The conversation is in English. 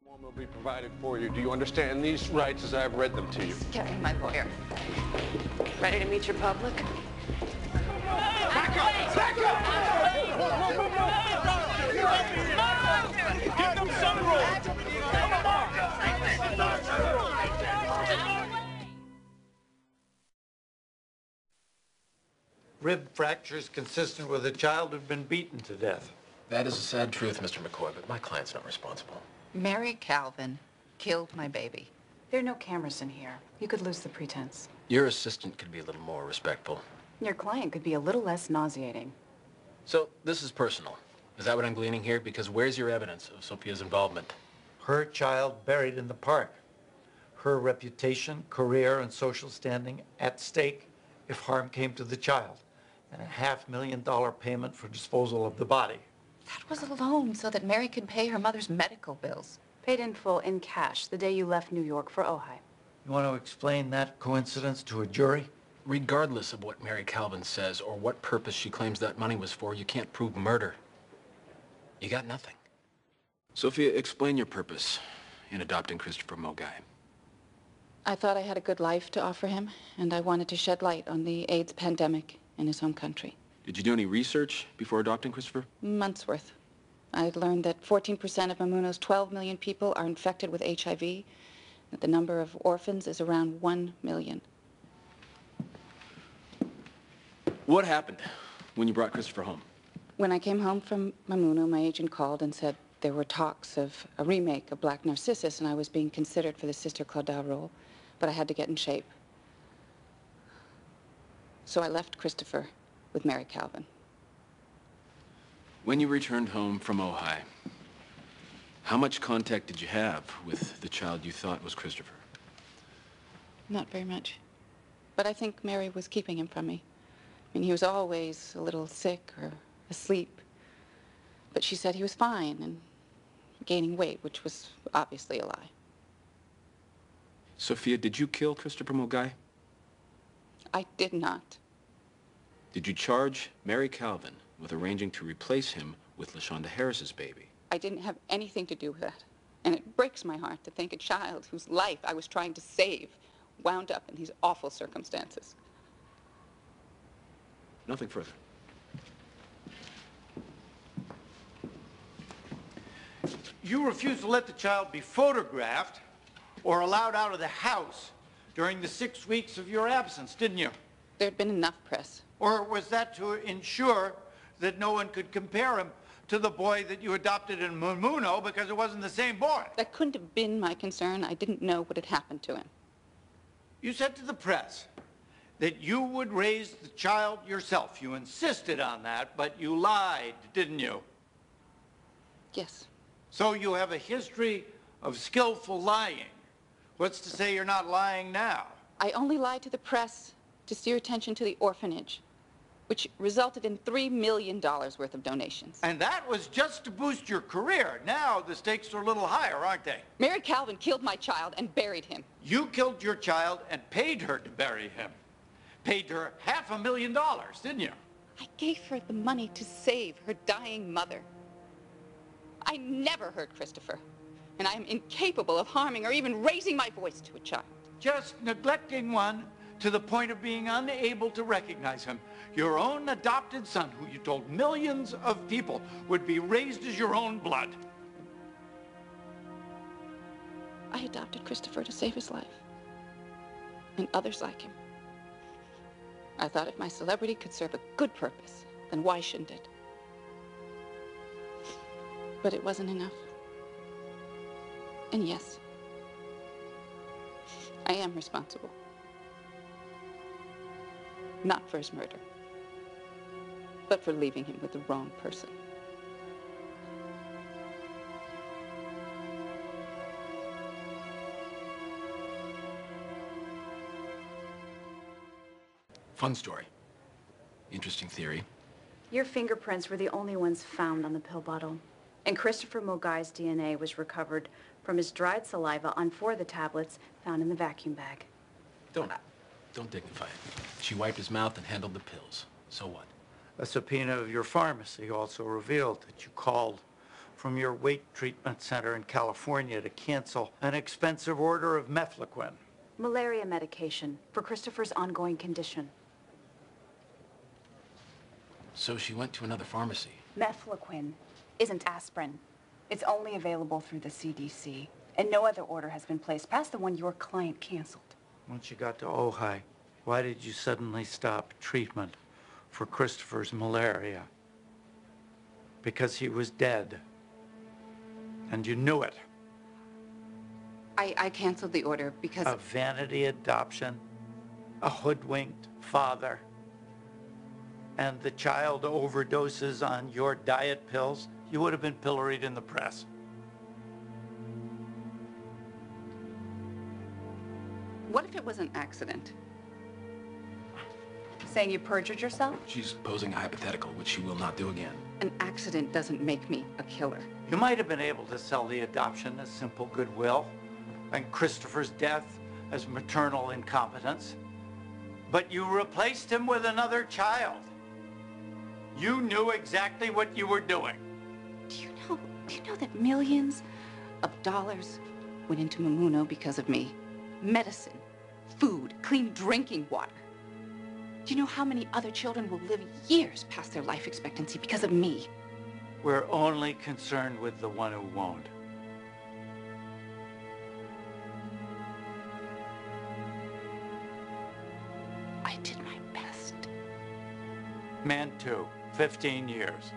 One will be provided for you. Do you understand these rights as I've read them to you? Getting my lawyer. Ready to meet your public? Back up! Back up! Give them some room! Rib fractures consistent with a child who'd been beaten to death. That is a sad truth, Mr. McCoy, but my client's not responsible. Mary Calvin killed my baby. There are no cameras in here. You could lose the pretense. Your assistant could be a little more respectful. Your client could be a little less nauseating. So, this is personal. Is that what I'm gleaning here? Because where's your evidence of Sophia's involvement? Her child buried in the park. Her reputation, career, and social standing at stake if harm came to the child. And a $500,000 payment for disposal of the body. That was a loan so that Mary could pay her mother's medical bills. Paid in full in cash the day you left New York for Ojai. You want to explain that coincidence to a jury? Regardless of what Mary Calvin says or what purpose she claims that money was for, you can't prove murder. You got nothing. Sophia, explain your purpose in adopting Christopher Mogai. I thought I had a good life to offer him, and I wanted to shed light on the AIDS pandemic in his home country. Did you do any research before adopting Christopher? Months worth. I'd learned that 14% of Mamuno's 12 million people are infected with HIV, that the number of orphans is around 1 million. What happened when you brought Christopher home? When I came home from Mamuno, my agent called and said there were talks of a remake of Black Narcissus, and I was being considered for the Sister Claudel role, but I had to get in shape. So I left Christopher with Mary Calvin. When you returned home from Ojai, how much contact did you have with the child you thought was Christopher? Not very much. But I think Mary was keeping him from me. I mean, he was always a little sick or asleep. But she said he was fine and gaining weight, which was obviously a lie. Sophia, did you kill Christopher Mogai? I did not. Did you charge Mary Calvin with arranging to replace him with LaShonda Harris's baby? I didn't have anything to do with that. And it breaks my heart to think a child whose life I was trying to save wound up in these awful circumstances. Nothing further. You refused to let the child be photographed or allowed out of the house during the 6 weeks of your absence, didn't you? There had been enough press. Or was that to ensure that no one could compare him to the boy that you adopted in Mamuno because it wasn't the same boy? That couldn't have been my concern. I didn't know what had happened to him. You said to the press that you would raise the child yourself. You insisted on that, but you lied, didn't you? Yes. So you have a history of skillful lying. What's to say you're not lying now? I only lied to the press to steer attention to the orphanage, which resulted in $3 million worth of donations. And that was just to boost your career. Now the stakes are a little higher, aren't they? Mary Calvin killed my child and buried him. You killed your child and paid her to bury him. Paid her $500,000, didn't you? I gave her the money to save her dying mother. I never hurt Christopher, and I am incapable of harming or even raising my voice to a child. Just neglecting one to the point of being unable to recognize him. Your own adopted son, who you told millions of people would be raised as your own blood. I adopted Christopher to save his life, and others like him. I thought if my celebrity could serve a good purpose, then why shouldn't it? But it wasn't enough. And yes, I am responsible. Not for his murder, but for leaving him with the wrong person. Fun story. Interesting theory. Your fingerprints were the only ones found on the pill bottle. And Christopher Mogai's DNA was recovered from his dried saliva on 4 of the tablets found in the vacuum bag. Don't dignify it. She wiped his mouth and handled the pills. So what? A subpoena of your pharmacy also revealed that you called from your weight treatment center in California to cancel an expensive order of mefloquine. Malaria medication for Christopher's ongoing condition. So she went to another pharmacy. Mefloquine isn't aspirin. It's only available through the CDC, and no other order has been placed past the one your client canceled. Once you got to Ojai, why did you suddenly stop treatment for Christopher's malaria? Because he was dead. And you knew it. I canceled the order because... A vanity adoption, a hoodwinked father, and the child overdoses on your diet pills, you would have been pilloried in the press. What if it was an accident? Saying you perjured yourself? She's posing a hypothetical, which she will not do again. An accident doesn't make me a killer. You might have been able to sell the adoption as simple goodwill and Christopher's death as maternal incompetence, but you replaced him with another child. You knew exactly what you were doing. Do you know that millions of dollars went into Mamuno because of me? Medicine, food, clean drinking water. Do you know how many other children will live years past their life expectancy because of me? We're only concerned with the one who won't. I did my best. Man too, 15 years.